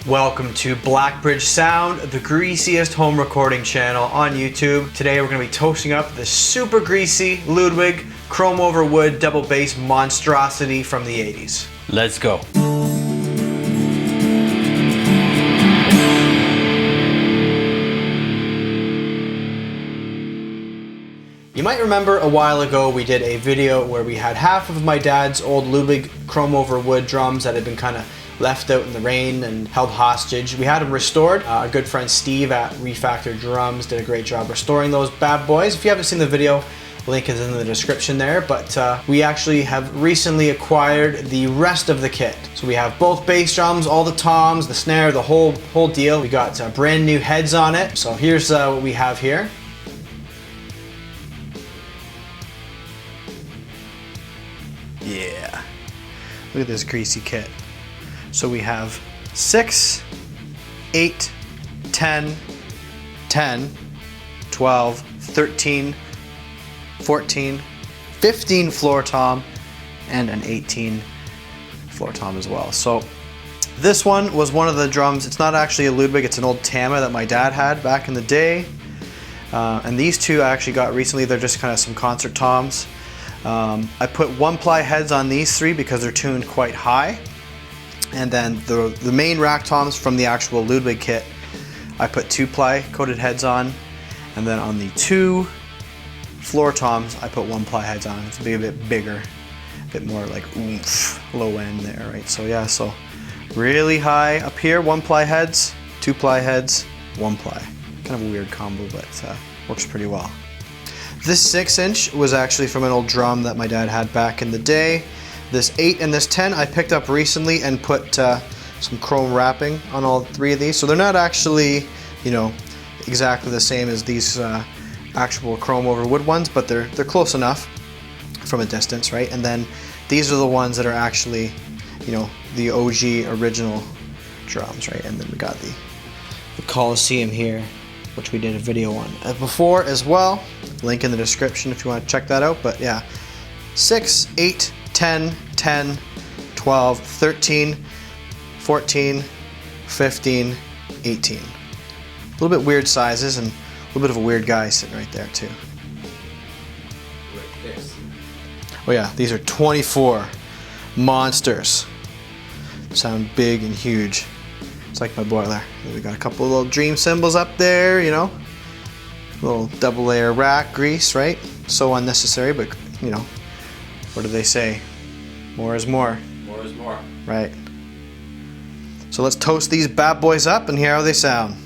Welcome to Blackbridge Sound, the greasiest home recording channel on YouTube. Today we're going to be toasting up the super greasy Ludwig Chrome Over Wood double bass monstrosity from the 80s. Let's go. You might remember a while ago we did a video where we had half of my dad's old Ludwig Chrome Over Wood drums that had been kind of left out in the rain and held hostage. We had them restored. Our good friend Steve at Refactored Drums did a great job restoring those bad boys. If you haven't seen the video, link is in the description there, but we actually have recently acquired the rest of the kit. So we have both bass drums, all the toms, the snare, the whole deal. We got brand new heads on it. So here's what we have here. Yeah, look at this greasy kit. So we have 6, 8, 10, 10, 12, 13, 14, 15 floor tom, and an 18 floor tom as well. So this one was one of the drums. It's not actually a Ludwig, it's an old Tama that my dad had back in the day. And these two I actually got recently. They're just kind of some concert toms. I put 1-ply heads on these three because they're tuned quite high. And then the main rack toms from the actual Ludwig kit, I put 2-ply coated heads on. And then on the 2 floor toms, I put 1-ply heads on. It's a bit bigger, a bit more like oomph, low end there, right? So yeah, so really high up here, 1-ply heads, 2-ply heads, 1-ply. Kind of a weird combo, but works pretty well. This 6-inch was actually from an old drum that my dad had back in the day. This 8 and this 10 I picked up recently and put some chrome wrapping on all 3 of these. So they're not actually, you know, exactly the same as these actual Chrome Over Wood ones, but they're close enough from a distance, right? And then these are the ones that are actually, you know, the OG original drums, right? And then we got the Coliseum here, which we did a video on before as well. Link in the description if you want to check that out. But yeah, 6, 8, 10, 10, 12, 13, 14, 15, 18. A little bit weird sizes and a little bit of a weird guy sitting right there too. Like this. Oh yeah, these are 24 monsters. Sound big and huge. It's like my boiler. We got a couple of little dream symbols up there, you know. Little double layer rack grease, right? So unnecessary, but you know, what do they say? More is more. More is more. Right. So let's toast these bad boys up and hear how they sound.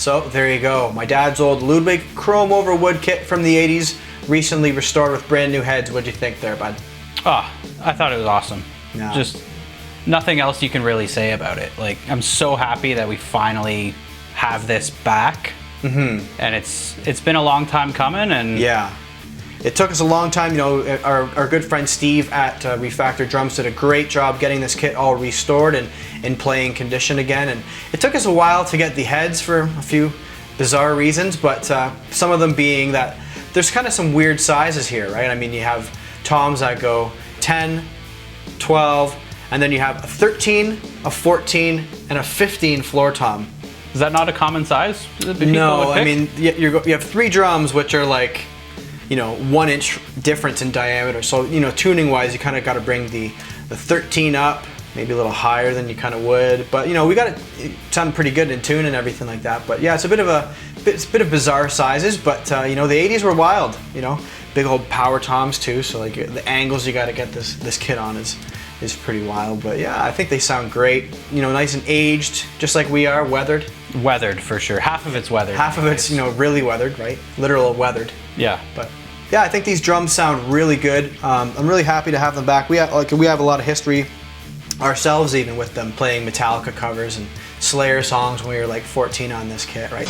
So there you go. My dad's old Ludwig Chrome Over Wood kit from the 80s, recently restored with brand new heads. What'd you think there, bud? Oh, I thought it was awesome. Yeah. Just nothing else you can really say about it. Like, I'm so happy that we finally have this back. And it's been a long time coming, and yeah. It took us a long time. You know, our good friend Steve at Refactored Drums did a great job getting this kit all restored and in playing condition again. And it took us a while to get the heads for a few bizarre reasons, but some of them being that there's kind of some weird sizes here, right? I mean, you have toms that go 10, 12, and then you have a 13, a 14, and a 15 floor tom. Is that not a common size? No, I mean, you have 3 drums which are like, you know, 1 inch difference in diameter. So, you know, tuning wise, you kind of got to bring the 13 up, maybe a little higher than you kind of would. But, you know, we got it sound pretty good in tune and everything like that. But yeah, it's a bit of bizarre sizes, but you know, the 80s were wild, you know, big old power toms too. So like the angles you got to get this kit on is pretty wild. But yeah, I think they sound great. You know, nice and aged, just like we are, weathered. Weathered for sure. Half of it's weathered. Half of it's, you know, really weathered, right? Literal weathered. Yeah. But yeah, I think these drums sound really good. I'm really happy to have them back. We have a lot of history ourselves even with them, playing Metallica covers and Slayer songs when we were like 14 on this kit, right?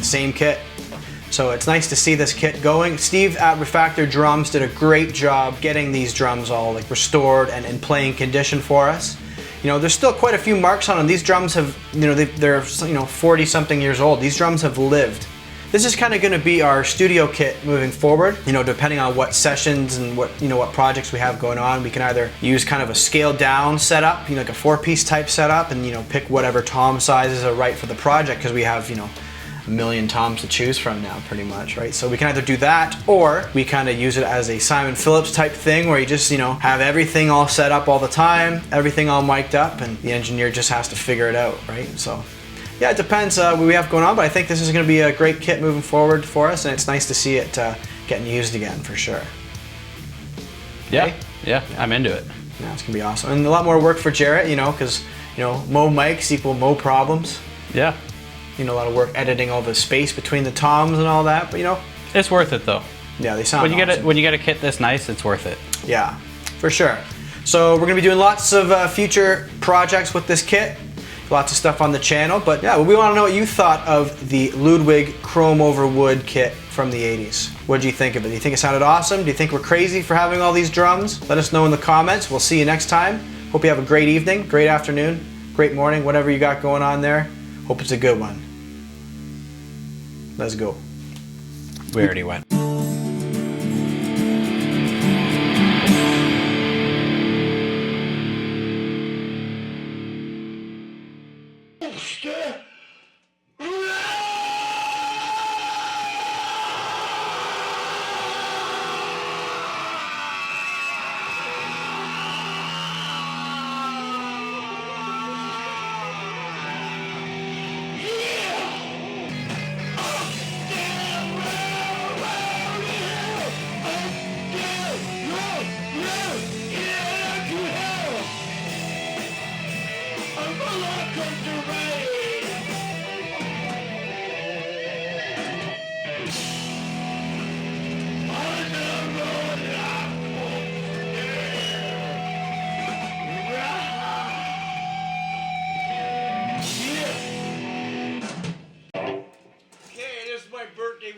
Same kit. So it's nice to see this kit going. Steve at Refactored Drums did a great job getting these drums all like restored and in playing condition for us. You know, there's still quite a few marks on them. These drums have, you know, they're 40 something years old. These drums have lived. This is kind of going to be our studio kit moving forward. You know, depending on what sessions and what projects we have going on, we can either use kind of a scaled down setup, you know, like a 4-piece type setup, and, you know, pick whatever tom sizes are right for the project, because we have, you know, a million toms to choose from now pretty much, right? So we can either do that, or we kind of use it as a Simon Phillips type thing where you just, you know, have everything all set up all the time, everything all mic'd up, and the engineer just has to figure it out, right? So yeah, it depends what we have going on, but I think this is going to be a great kit moving forward for us, and it's nice to see it getting used again for sure. Yeah, Okay? yeah, I'm into it. Yeah, it's going to be awesome. And a lot more work for Jarrett, you know, because, you know, mo mics equal mo problems. Yeah. You know, a lot of work editing all the space between the toms and all that, but you know, It's worth it though. yeah, they sound When you awesome. when you get a kit this nice, it's worth it. Yeah, for sure. So we're gonna be doing lots of future projects with this kit, lots of stuff on the channel. But yeah, we want to know what you thought of the Ludwig Chrome Over Wood kit from the 80s. What did you think of it? Do you think it sounded awesome? Do you think we're crazy for having all these drums? Let us know in the comments. We'll see you next time. Hope you have a great evening, great afternoon, great morning, whatever you got going on there. Hope it's a good one. Let's go. We already went.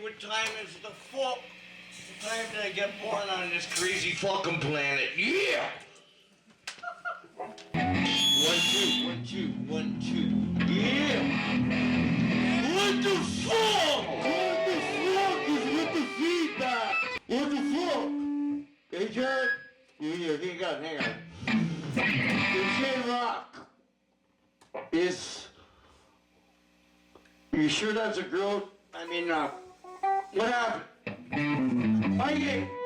What time is the fuck? What time did I get born on this crazy fucking planet? Yeah! 1, 2, 1, 2, 1, 2. Yeah! What the fuck? What the fuck is with the feedback? What the fuck? Hey, Jared? You got hang on. The J-Rock is... You sure that's a girl? I mean, what happened? I get...